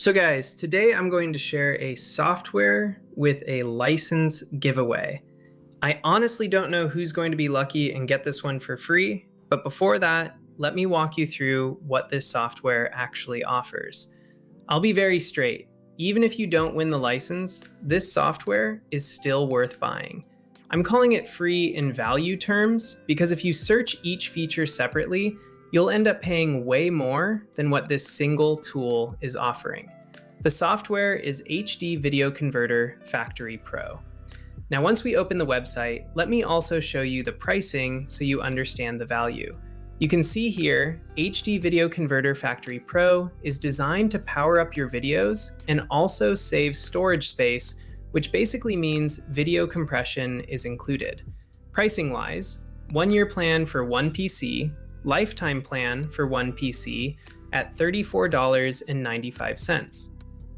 So guys, today I'm going to share a software with a license giveaway. I honestly don't know who's going to be lucky and get this one for free, but before that, let me walk you through what this software actually offers. I'll be very straight. Even if you don't win the license, this software is still worth buying. I'm calling it free in value terms because if you search each feature separately, you'll end up paying way more than what this single tool is offering. The software is HD Video Converter Factory Pro. Now, once we open the website, let me also show you the pricing so you understand the value. You can see here, HD Video Converter Factory Pro is designed to power up your videos and also save storage space, which basically means video compression is included. Pricing-wise, 1-year plan for one PC, lifetime plan for one PC at $34.95,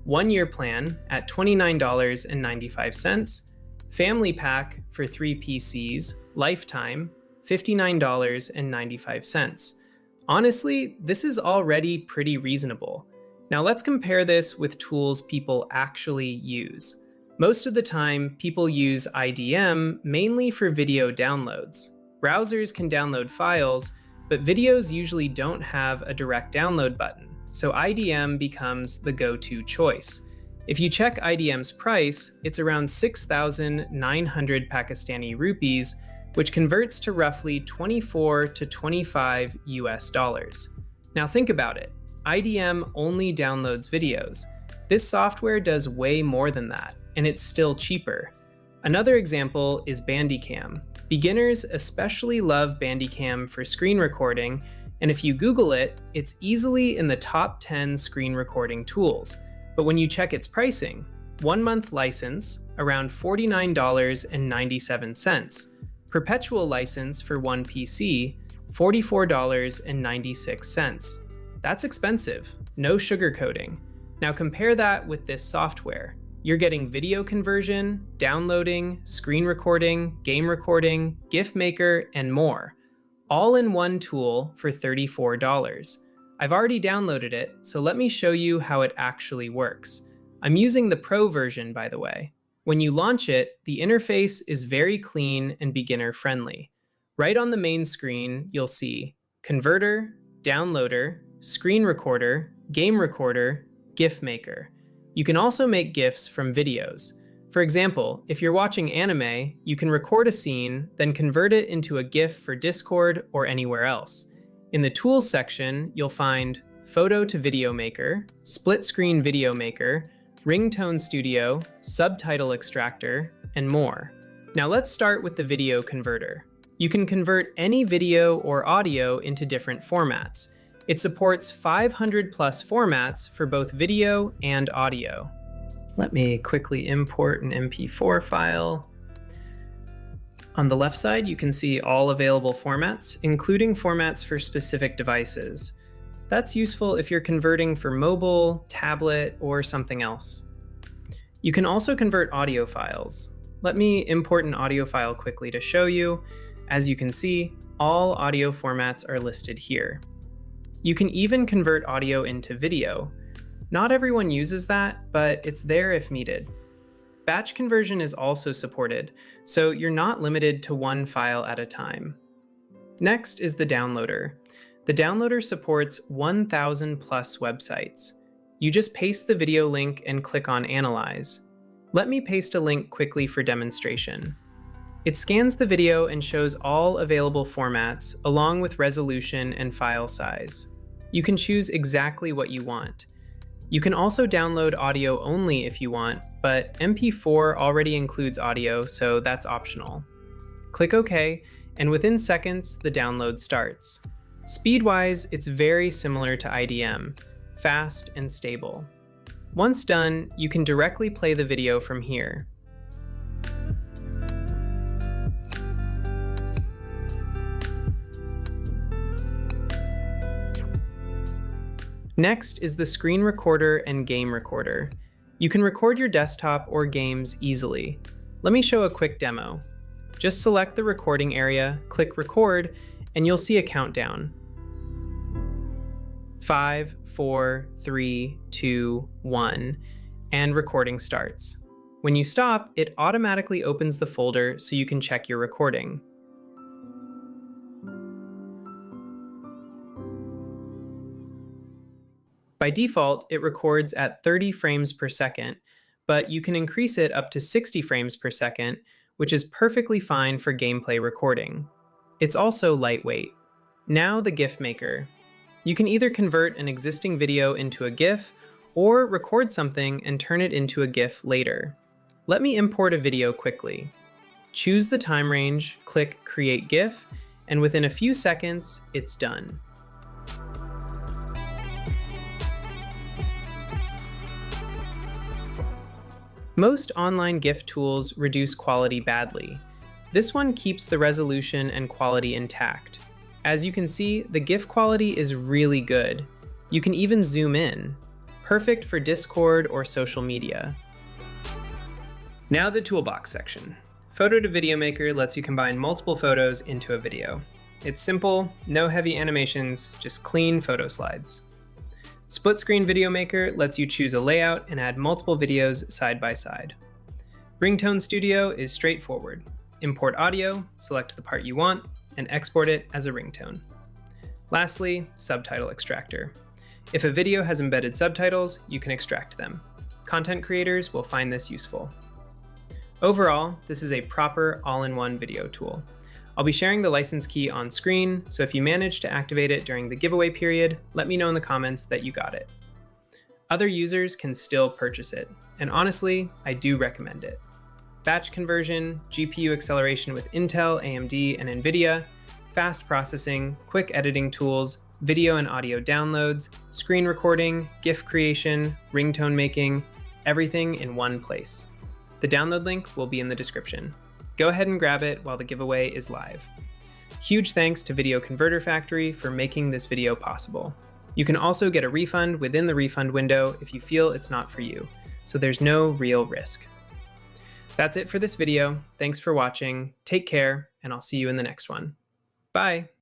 1-year plan at $29.95, family pack for 3 PCs, lifetime, $59.95. Honestly, this is already pretty reasonable. Now let's compare this with tools people actually use. Most of the time, people use IDM mainly for video downloads. Browsers can download files, but videos usually don't have a direct download button, so IDM becomes the go-to choice. If you check IDM's price, it's around 6,900 Pakistani rupees, which converts to roughly 24 to 25 US dollars. Now think about it. IDM only downloads videos. This software does way more than that, and it's still cheaper. Another example is Bandicam. Beginners especially love Bandicam for screen recording, and if you Google it, it's easily in the top 10 screen recording tools. But when you check its pricing, 1-month license, around $49.97. Perpetual license for one PC, $44.96. That's expensive, no sugarcoating. Now compare that with this software. You're getting video conversion, downloading, screen recording, game recording, GIF maker, and more, all in one tool for $34. I've already downloaded it, so let me show you how it actually works. I'm using the Pro version, by the way. When you launch it, the interface is very clean and beginner-friendly. Right on the main screen, you'll see Converter, Downloader, Screen Recorder, Game Recorder, GIF Maker. You can also make GIFs from videos. For example, if you're watching anime, you can record a scene, then convert it into a GIF for Discord or anywhere else. In the Tools section, you'll find Photo to Video Maker, Split Screen Video Maker, Ringtone Studio, Subtitle Extractor, and more. Now let's start with the video converter. You can convert any video or audio into different formats. It supports 500 plus formats for both video and audio. Let me quickly import an MP4 file. On the left side, you can see all available formats, including formats for specific devices. That's useful if you're converting for mobile, tablet, or something else. You can also convert audio files. Let me import an audio file quickly to show you. As you can see, all audio formats are listed here. You can even convert audio into video. Not everyone uses that, but it's there if needed. Batch conversion is also supported, so you're not limited to one file at a time. Next is the downloader. The downloader supports 1,000 plus websites. You just paste the video link and click on Analyze. Let me paste a link quickly for demonstration. It scans the video and shows all available formats along with resolution and file size. You can choose exactly what you want. You can also download audio only if you want, but MP4 already includes audio, so that's optional. Click OK, and within seconds, the download starts. Speed-wise, it's very similar to IDM, fast and stable. Once done, you can directly play the video from here. Next is the screen recorder and game recorder. You can record your desktop or games easily. Let me show a quick demo. Just select the recording area, click record, and you'll see a countdown. 5, 4, 3, 2, 1, and recording starts. When you stop, it automatically opens the folder so you can check your recording. By default, it records at 30 frames per second, but you can increase it up to 60 frames per second, which is perfectly fine for gameplay recording. It's also lightweight. Now the GIF maker. You can either convert an existing video into a GIF or record something and turn it into a GIF later. Let me import a video quickly. Choose the time range, click Create GIF, and within a few seconds, it's done. Most online GIF tools reduce quality badly. This one keeps the resolution and quality intact. As you can see, the GIF quality is really good. You can even zoom in. Perfect for Discord or social media. Now the toolbox section. Photo to Video Maker lets you combine multiple photos into a video. It's simple, no heavy animations, just clean photo slides. Split Screen Video Maker lets you choose a layout and add multiple videos side by side. Ringtone Studio is straightforward. Import audio, select the part you want, and export it as a ringtone. Lastly, Subtitle Extractor. If a video has embedded subtitles, you can extract them. Content creators will find this useful. Overall, this is a proper all-in-one video tool. I'll be sharing the license key on screen, so if you manage to activate it during the giveaway period, let me know in the comments that you got it. Other users can still purchase it, and honestly, I do recommend it. Batch conversion, GPU acceleration with Intel, AMD, and NVIDIA, fast processing, quick editing tools, video and audio downloads, screen recording, GIF creation, ringtone making, everything in one place. The download link will be in the description. Go ahead and grab it while the giveaway is live. Huge thanks to Video Converter Factory for making this video possible. You can also get a refund within the refund window if you feel it's not for you, so there's no real risk. That's it for this video. Thanks for watching, take care, and I'll see you in the next one. Bye!